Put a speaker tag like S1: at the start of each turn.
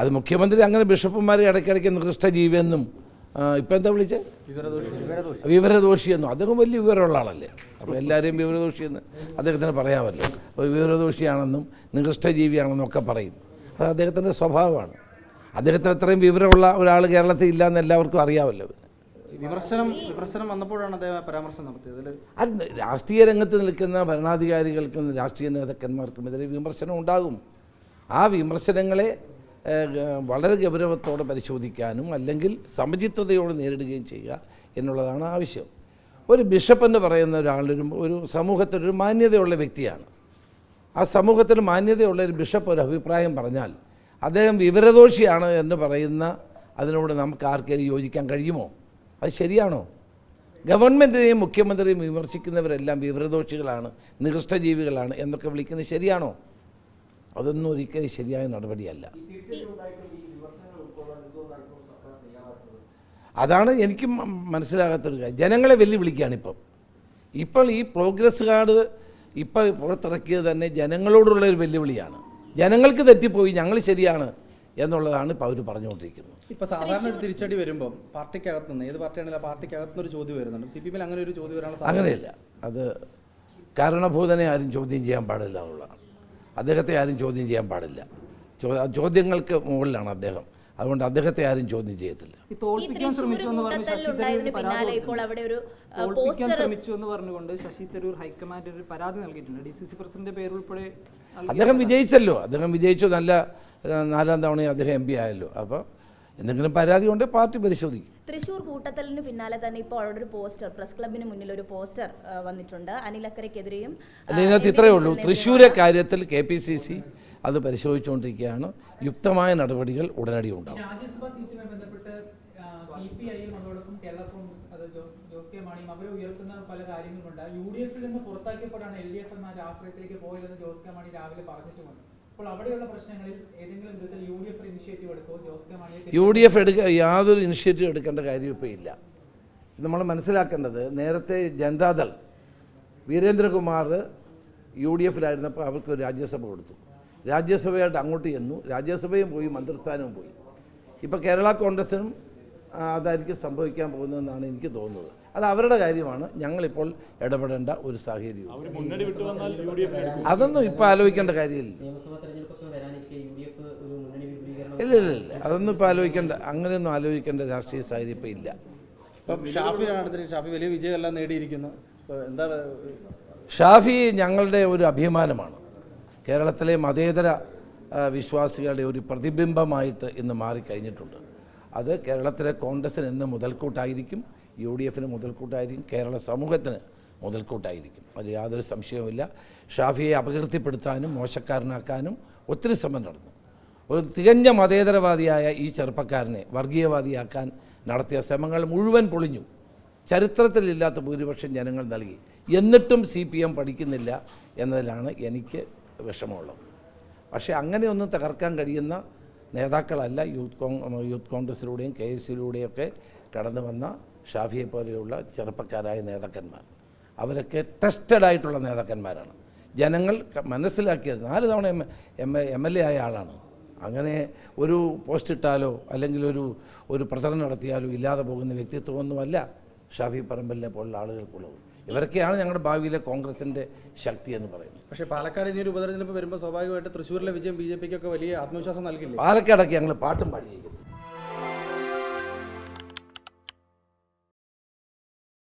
S1: അത് മുഖ്യമന്ത്രി അങ്ങനെ ബിഷപ്പുമാരെ ഇടയ്ക്കിടയ്ക്ക് നികൃഷ്ട ജീവിയെന്നും ഇപ്പം എന്താ വിളിച്ചത് വിവരദോഷിയെന്നും അദ്ദേഹം വലിയ വിവരമുള്ള ആളല്ലേ. അപ്പോൾ എല്ലാവരെയും വിവരദോഷിയെന്ന് അദ്ദേഹത്തിന് പറയാമല്ലോ. അപ്പോൾ വിവരദോഷിയാണെന്നും നികൃഷ്ട ജീവിയാണെന്നും ഒക്കെ പറയും. അത് അദ്ദേഹത്തിൻ്റെ സ്വഭാവമാണ്. അദ്ദേഹത്തിന് അത്രയും വിവരമുള്ള ഒരാൾ കേരളത്തിൽ ഇല്ലയെന്ന് എല്ലാവർക്കും അറിയാമല്ലോ.
S2: വിമർശനം വന്നപ്പോഴാണ് അദ്ദേഹം പരാമർശം നടത്തിയത്.
S1: അത് രാഷ്ട്രീയ രംഗത്ത് നിൽക്കുന്ന ഭരണാധികാരികൾക്കും രാഷ്ട്രീയ നേതാക്കന്മാർക്കുമെതിരെ വിമർശനം ഉണ്ടാകും. ആ വിമർശനങ്ങളെ വളരെ ഗൗരവത്തോടെ പരിശോധിക്കാനും അല്ലെങ്കിൽ സമചിത്തതയോടെ നേരിടുകയും ചെയ്യുക എന്നുള്ളതാണ് ആവശ്യം. ഒരു ബിഷപ്പ് എന്ന് പറയുന്ന ഒരു സമൂഹത്തിലൊരു മാന്യതയുള്ള വ്യക്തിയാണ്. ആ സമൂഹത്തിൽ മാന്യതയുള്ള ഒരു ബിഷപ്പ് ഒരു അഭിപ്രായം പറഞ്ഞാൽ അദ്ദേഹം വിവരദോഷിയാണ് എന്ന് പറയുന്ന അതിനോട് നമുക്ക് ആർക്കെങ്കിലും യോജിക്കാൻ കഴിയുമോ? അത് ശരിയാണോ? ഗവൺമെൻറ്റിനെയും മുഖ്യമന്ത്രിയെയും വിമർശിക്കുന്നവരെല്ലാം വിവരദോഷികളാണ്, നികൃഷ്ടജീവികളാണ് എന്നൊക്കെ വിളിക്കുന്നത് ശരിയാണോ? അതൊന്നും ഒരിക്കലും ശരിയായ നടപടിയല്ല. അതാണ് എനിക്ക് മനസ്സിലാകാത്തൊരു കാര്യം. ജനങ്ങളെ വെല്ലുവിളിക്കുകയാണ് ഇപ്പോൾ ഈ പ്രോഗ്രസ് കാർഡ് ഇപ്പോൾ പുറത്തിറക്കിയത് തന്നെ ജനങ്ങളോടുള്ള ഒരു വെല്ലുവിളിയാണ്. ജനങ്ങൾക്ക് തെറ്റിപ്പോയി, ഞങ്ങൾ ശരിയാണ് എന്നുള്ളതാണ് ഇപ്പോൾ അവർ പറഞ്ഞുകൊണ്ടിരിക്കുന്നത്.
S2: ഇപ്പോൾ സാധാരണ ഒരു തിരിച്ചടി വരുമ്പോൾ പാർട്ടിക്കകത്ത് നിന്ന് ഏത് പാർട്ടിയാണെങ്കിലും ആ പാർട്ടിക്കകത്തുനിന്ന് ഒരു ചോദ്യം വരുന്നുണ്ട്. CPM അങ്ങനെ ഒരു ചോദ്യം വരാനുള്ള
S1: അങ്ങനെയല്ല. അത് കാരണഭൂതനെ ആരും ചോദ്യം ചെയ്യാൻ പാടില്ല എന്നുള്ളതാണ്. അദ്ദേഹത്തെ ആരും ചോദ്യം ചെയ്യാൻ പാടില്ല. ചോദ്യങ്ങൾക്ക് മുകളിലാണ് അദ്ദേഹം. അതുകൊണ്ട് അദ്ദേഹത്തെ ആരും ചോദ്യം ചെയ്യത്തില്ല.
S3: ശശി തരൂർ ഹൈക്കമാൻഡ് ഒരു പരാതി നൽകിയിട്ടുണ്ട്. DCC പ്രസിഡന്റിന്റെ പേര് ഉൾപ്പെടെ.
S1: അദ്ദേഹം വിജയിച്ചല്ലോ. അദ്ദേഹം വിജയിച്ചു. നല്ല 4ാം തവണയും അദ്ദേഹം MP ആയല്ലോ. അപ്പോൾ എന്തെങ്കിലും പരാതി കൊണ്ട് പാർട്ടി പരിശോധിക്കും.
S4: തൃശ്ശൂർ കൂട്ടത്തലിന് പിന്നാലെ തന്നെ ഇപ്പോൾ അവിടെ ഒരു പോസ്റ്റർ, പ്രസ് ക്ലബിന് മുന്നിൽ ഒരു പോസ്റ്റർ വന്നിട്ടുണ്ട്. അനിൽ അക്കരയ്ക്കെതിരെയും.
S1: അതിനകത്ത് ഇത്രയേ ഉള്ളൂ. തൃശ്ശൂരെ കാര്യത്തിൽ KPCC അത് പരിശോധിച്ചുകൊണ്ടിരിക്കുകയാണ്. യുക്തമായ നടപടികൾ ഉടനടി ഉണ്ടാകും.
S5: രാജ്യസഭാ സീറ്റുമായി ബന്ധപ്പെട്ട് CPIയും അതോടൊപ്പം കേരള കോൺഗ്രസ് അത് ജോസ് കെ മാണിയും അവർ ഉയർത്തുന്ന പല കാര്യങ്ങളുണ്ട്. UDF നിന്ന് പുറത്താക്കിയപ്പോഴാണ് LDF എന്ന ആശ്രയത്തിലേക്ക് പോയതെന്ന് ജോസ് കെ മാണി രാവിലെ പറഞ്ഞിട്ടുമുണ്ട്. അപ്പോൾ അവിടെയുള്ള പ്രശ്നങ്ങളിൽ ഏതെങ്കിലും വിധത്തിൽ UDF ഇനിഷ്യേറ്റീവ് എടുക്കുമോ? ജോസ് കെ മാണിയെ
S1: UDF യാതൊരു ഇനിഷ്യേറ്റീവ് എടുക്കേണ്ട കാര്യം ഇപ്പോൾ ഇല്ല. നമ്മൾ മനസ്സിലാക്കേണ്ടത്, നേരത്തെ ജനതാദൾ വീരേന്ദ്രകുമാർ UDFിലായിരുന്നപ്പോൾ അവർക്ക് രാജ്യസഭ കൊടുത്തു. രാജ്യസഭയായിട്ട് അങ്ങോട്ട് ചെന്നു. രാജ്യസഭയും പോയി, മന്ത്രിസ്ഥാനവും പോയി. ഇപ്പോൾ കേരള കോൺഗ്രസിനും അതായിരിക്കും സംഭവിക്കാൻ പോകുന്നതെന്നാണ് എനിക്ക് തോന്നുന്നത്. അത് അവരുടെ കാര്യമാണ്. ഞങ്ങളിപ്പോൾ ഇടപെടേണ്ട ഒരു സാഹചര്യം. അതൊന്നും ഇപ്പോൾ ആലോചിക്കേണ്ട കാര്യമില്ല. ഇല്ല. അതൊന്നും ഇപ്പോൾ അങ്ങനെയൊന്നും ആലോചിക്കേണ്ട രാഷ്ട്രീയ സാഹചര്യം ഇപ്പോൾ ഇല്ല.
S2: ഷാഫി വലിയ വിജയമെല്ലാം നേടിയിരിക്കുന്നു. എന്താണ്
S1: ഷാഫി ഞങ്ങളുടെ ഒരു അഭിമാനമാണ്. കേരളത്തിലെ മതേതര വിശ്വാസികളുടെ ഒരു പ്രതിബിംബമായിട്ട് ഇന്ന് മാറിക്കഴിഞ്ഞിട്ടുണ്ട്. അത് കേരളത്തിലെ കോൺഗ്രസിന് ഇന്ന് മുതൽക്കൂട്ടായിരിക്കും, UDFന് മുതൽക്കൂട്ടായിരിക്കും, കേരള സമൂഹത്തിന് മുതൽക്കൂട്ടായിരിക്കും. അത് യാതൊരു സംശയവുമില്ല. ഷാഫിയെ അപകീർത്തിപ്പെടുത്താനും മോശക്കാരനാക്കാനും ഒത്തിരി ശ്രമം നടന്നു. ഒരു തികഞ്ഞ മതേതരവാദിയായ ഈ ചെറുപ്പക്കാരനെ വർഗീയവാദിയാക്കാൻ നടത്തിയ ശ്രമങ്ങൾ മുഴുവൻ പൊളിഞ്ഞു. ചരിത്രത്തിലില്ലാത്ത ഭൂരിപക്ഷം ജനങ്ങൾ നൽകി. എന്നിട്ടും CPM പഠിക്കുന്നില്ല എന്നതിലാണ് എനിക്ക് വിഷമമുള്ളത്. പക്ഷേ അങ്ങനെയൊന്നും തകർക്കാൻ കഴിയുന്ന നേതാക്കളല്ല യൂത്ത് കോൺഗ്രസിലൂടെയും KSUലൂടെയൊക്കെ കടന്നു വന്ന ഷാഫിയെ പോലെയുള്ള ചെറുപ്പക്കാരായ നേതാക്കന്മാർ. അവരൊക്കെ ടെസ്റ്റഡ് ആയിട്ടുള്ള നേതാക്കന്മാരാണ്. ജനങ്ങൾ മനസ്സിലാക്കിയത്. 4 തവണ MLA ആയ ആളാണ്. അങ്ങനെ ഒരു പോസ്റ്റ് ഇട്ടാലോ അല്ലെങ്കിൽ ഒരു പ്രചരണം നടത്തിയാലോ ഇല്ലാതെ പോകുന്ന വ്യക്തിത്വമൊന്നുമല്ല ഷാഫി പറമ്പലിനെ പോലുള്ള ആളുകൾക്കുള്ളത്. ഇവരൊക്കെയാണ് ഞങ്ങളുടെ ഭാവിയിലെ കോൺഗ്രസിൻ്റെ ശക്തി എന്ന് പറയുന്നത്.
S2: പക്ഷേ പാലക്കാട് ഇനി ഒരു ഉപതെരഞ്ഞെടുപ്പ് വരുമ്പോൾ സ്വാഭാവികമായിട്ട് തൃശ്ശൂരിലെ വിജയം BJPക്കൊക്കെ വലിയ ആത്മവിശ്വാസം നൽകില്ല.
S1: പാലക്കാടൊക്കെ ഞങ്ങൾ പാട്ടും പാടി.